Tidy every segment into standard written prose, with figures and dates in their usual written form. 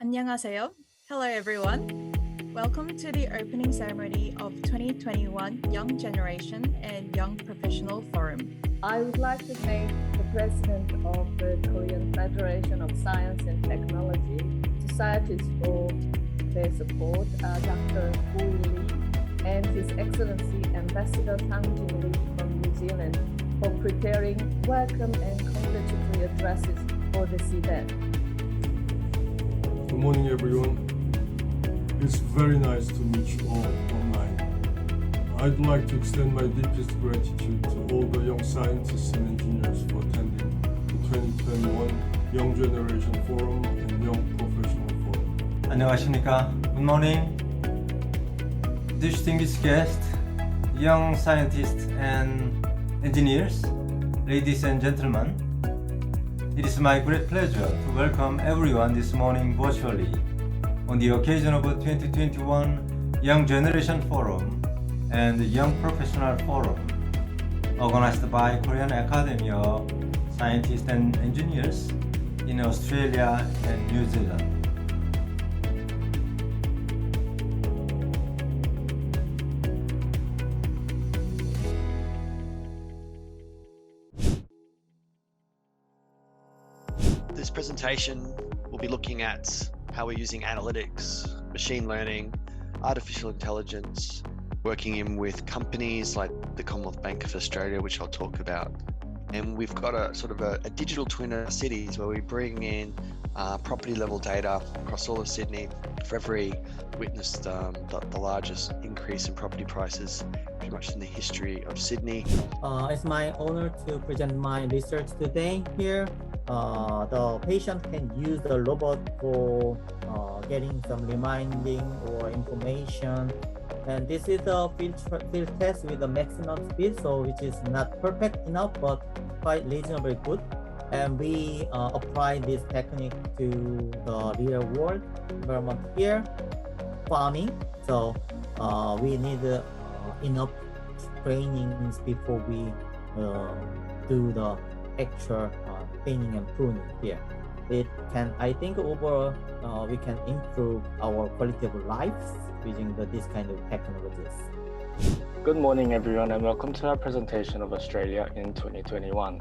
안녕하세요. Hello everyone. Welcome to the opening ceremony of 2021 Young Generation and Young Professional Forum. I would like to thank the President of the Korean Federation of Science and Technology, societies for their support, Dr. Hui Lee, and His Excellency Ambassador Sang Jin Lee from New Zealand for preparing welcome and congratulatory addresses for this event. Good morning, everyone. It's very nice to meet you all online. I'd like to extend my deepest gratitude to all the young scientists and engineers for attending the 2021 Young Generation Forum and Young Professional Forum. 안녕하십니까. Good morning. Distinguished guests, young scientists and engineers, ladies and gentlemen. It is my great pleasure to welcome everyone this morning virtually on the occasion of the 2021 Young Generation Forum and Young Professional Forum organized by Korean Academy of Scientists and Engineers in Australia and New Zealand. This presentation will be looking at how we're using analytics, machine learning, artificial intelligence, working in with companies like the Commonwealth Bank of Australia, which I'll talk about. And we've got a sort of a digital twin of cities where we bring in property level data across all of Sydney. For every witnessed the largest increase in property prices pretty much in the history of Sydney. It's my honor to present my research today here. The patient can use the robot for getting some reminding or information. And this is a field test with the maximum speed, so which is not perfect enough, but quite reasonably good. And we apply this technique to the real world environment here, farming. So we need enough trainings before we do the actual thinning and pruning here. It can, I think, overall we can improve our quality of life using this kind of technologies. Good morning, everyone, and welcome to our presentation of Australia in 2021.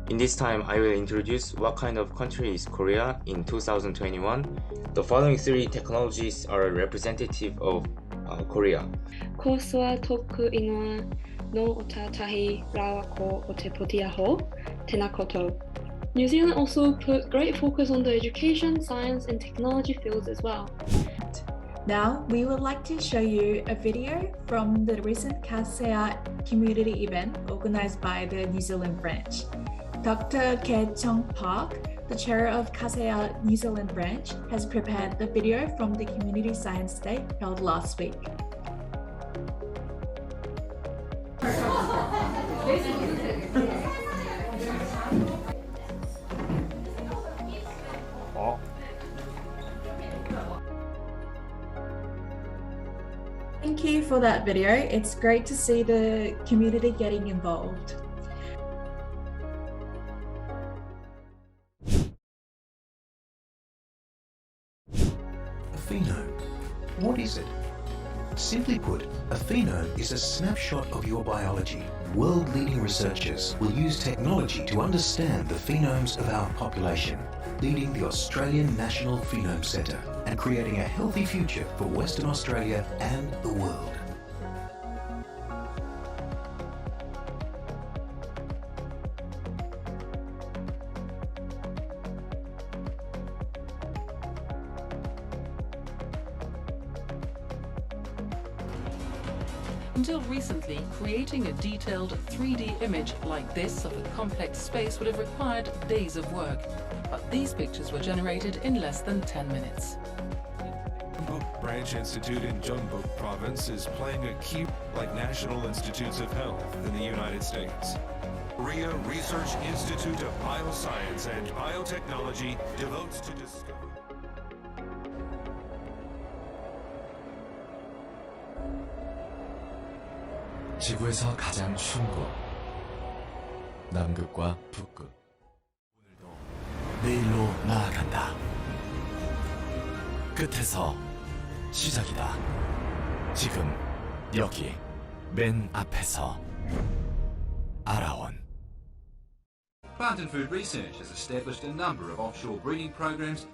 In this time, I will introduce what kind of country is Korea in 2021. The following three technologies are representative of Korea. 코스와 토크 인원 노 오타 타히 라와코 오테포티아호 tenakoto. New Zealand also put great focus on the education, science and technology fields as well. Now, we would like to show you a video from the recent KASEA community event organized by the New Zealand branch. Dr. Kae Chung Park, the chair of KASEA New Zealand branch, has prepared the video from the Community Science Day held last week. Thank you for that video. It's great to see the community getting involved. A phenome. What is it? Simply put, a phenome is a snapshot of your biology. World-leading researchers will use technology to understand the phenomes of our population, leading the Australian National Phenome Centre and creating a healthy future for Western Australia and the world. Until recently, creating a detailed 3D image like this of a complex space would have required days of work, but these pictures were generated in less than 10 minutes. Jeonbuk Branch Institute in Jeonbuk Province is playing a key role like National Institutes of Health in the United States. Korea Research Institute of Bioscience and Biotechnology devotes to discovery. 지구에서 가장 추운 곳, 남극과 북극. 내일로 나아간다. 끝에서 시작이다. 지금 여기 맨 앞에서 알아온. Plant and Food Research has established a number of offshore breeding programs.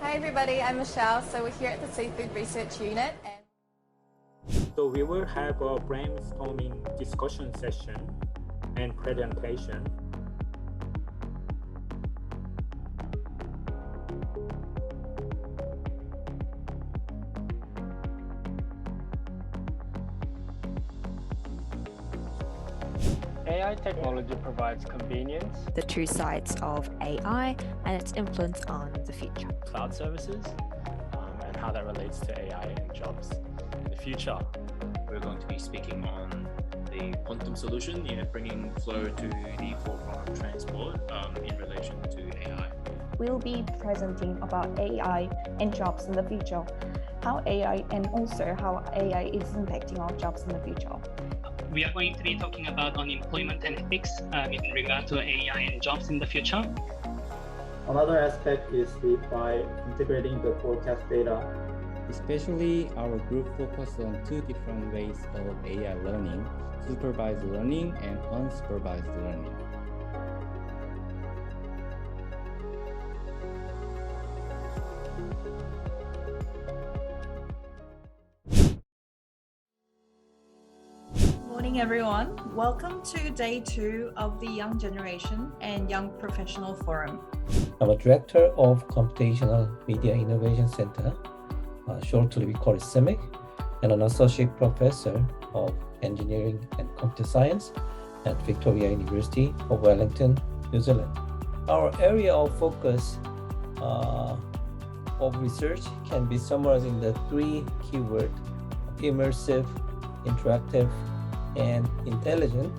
Hi everybody, I'm Michelle. So we're here at the Seafood Research Unit. So we will have a brainstorming discussion session and presentation. AI technology provides convenience, the two sides of AI and its influence on the future. Cloud services and how that relates to AI and jobs in the future. We're going to be speaking on the quantum solution, bringing flow to the forefront of transport in relation to AI. We'll be presenting about AI and jobs in the future, how AI and also how AI is impacting our jobs in the future. We are going to be talking about unemployment and ethics in regard to AI and jobs in the future. Another aspect is by integrating the forecast data. Especially our group focused on two different ways of AI learning, supervised learning and unsupervised learning. Morning everyone, welcome to day 2 of the Young Generation and Young Professional Forum. I'm a director of Computational Media Innovation Center, shortly we call it CIMIC, and an associate professor of engineering and computer science at Victoria University of Wellington, New Zealand. Our area of focus of research can be summarized in the 3 keywords: immersive, interactive, and intelligent.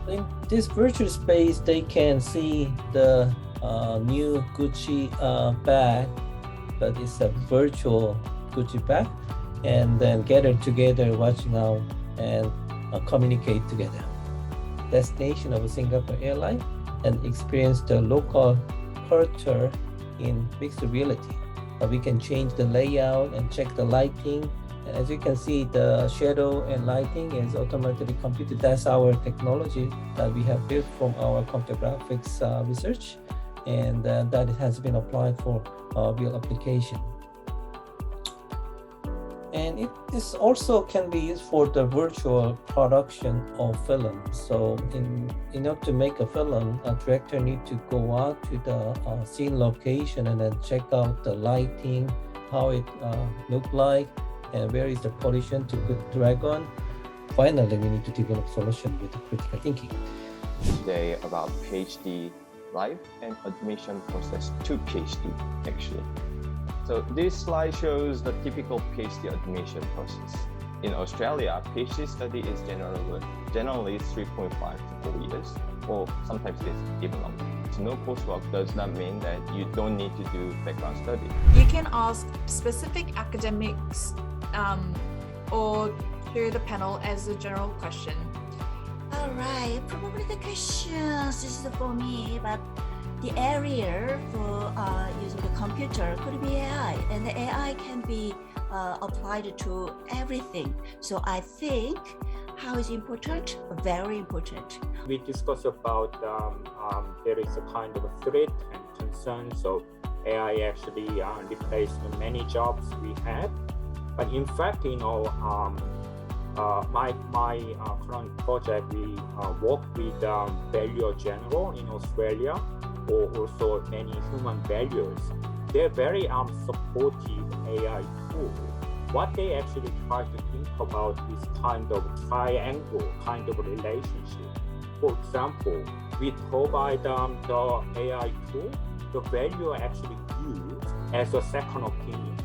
In this virtual space, they can see the new Gucci bag, but it's a virtual Gucci bag, and then gather together, watch now, and communicate together. Destination of a Singapore airline, and experience the local culture in mixed reality. We can change the layout and check the lighting. And as you can see, the shadow and lighting is automatically computed. That's our technology that we have built from our computer graphics research, and that it has been applied for real application. And this also can be used for the virtual production of film. So in order to make a film, a director needs to go out to the scene location and then check out the lighting, how it look like, and where is the position to put drag on. Finally, we need to develop solution with the critical thinking. Today about PhD life and admission process to PhD actually. So this slide shows the typical PhD admission process. In Australia, PhD study is generally 3.5 to 4 years, or sometimes it's even longer. So no coursework does not mean that you don't need to do background study. You can ask specific academics or to the panel as a general question. All right, probably the questions is for me, but the area for using the computer could be AI, and the AI can be applied to everything. So I think how is important? Very important. We discussed about there is a kind of a threat and concern. So AI actually replaced many jobs we had. But in fact, my current project, we work with Value General in Australia, or also many human values. They're very supportive AI tool. What they actually try to think about is kind of triangle kind of relationship. For example, we provide the AI tool, the value actually used as a second opinion.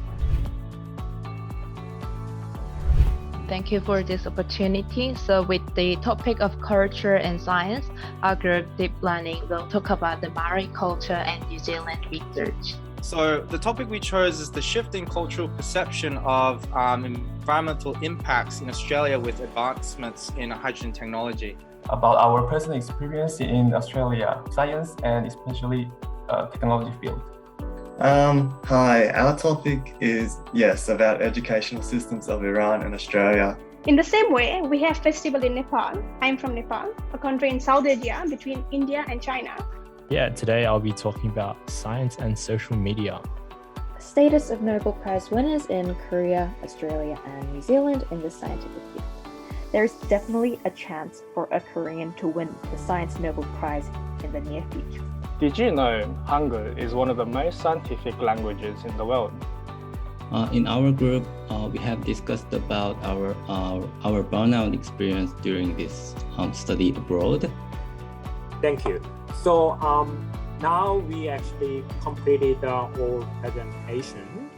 Thank you for this opportunity. So with the topic of culture and science, our group Deep Learning will talk about the Maori culture and New Zealand research. So the topic we chose is the shift in cultural perception of environmental impacts in Australia with advancements in hydrogen technology. about our personal experience in Australia, science and especially technology field. Hi, our topic is, yes, about educational systems of Iran and Australia. In the same way, we have festival in Nepal. I'm from Nepal, a country in South Asia between India and China. Yeah, today I'll be talking about science and social media. Status of Nobel Prize winners in Korea, Australia, and New Zealand in the scientific field. There's definitely a chance for a Korean to win the Science Nobel Prize in the near future. Did you know Hangul is one of the most scientific languages in the world? In our group, we have discussed about our burnout experience during this study abroad. Thank you. So now we actually completed our whole presentation.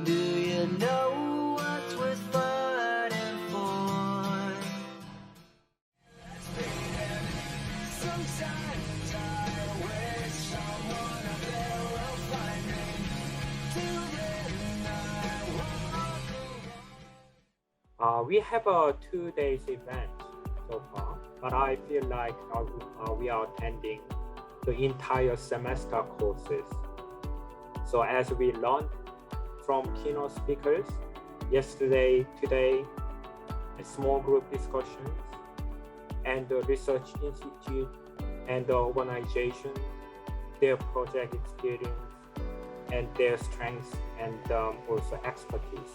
Do you know what's worth fighting for? Sometimes I wish someone up there will find me. Till then I walk. We have a 2 days event so far, but I feel like we are attending the entire semester courses. So as we learned from keynote speakers yesterday, today, a small group discussions, and the research institute and the organization, their project experience, and their strengths and also expertise.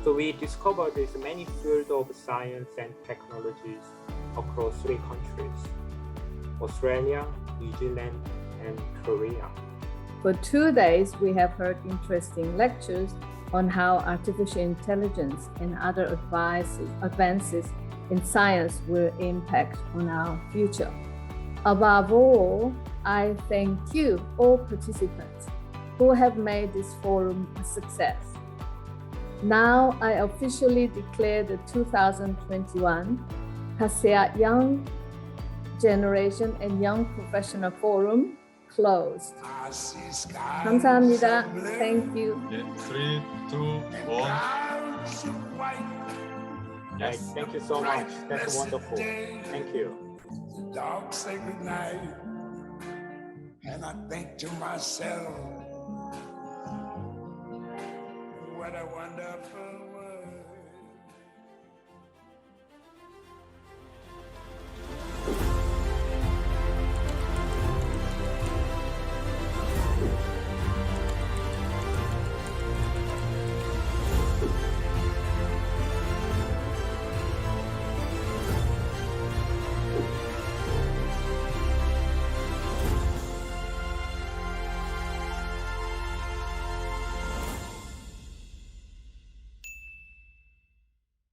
So we discovered there's many fields of science and technologies across 3 countries, Australia, New Zealand, and Korea. For 2 days, we have heard interesting lectures on how artificial intelligence and other advances in science will impact on our future. Above all, I thank you, all participants, who have made this forum a success. Now, I officially declare the 2021 KASEA Young Generation and Young Professional Forum closed. 감사합니다. Thank you. 3, 2, 1. Yes. Thank you so much. That's wonderful. Thank you. Dogs say goodnight, and I think to myself, what a wonderful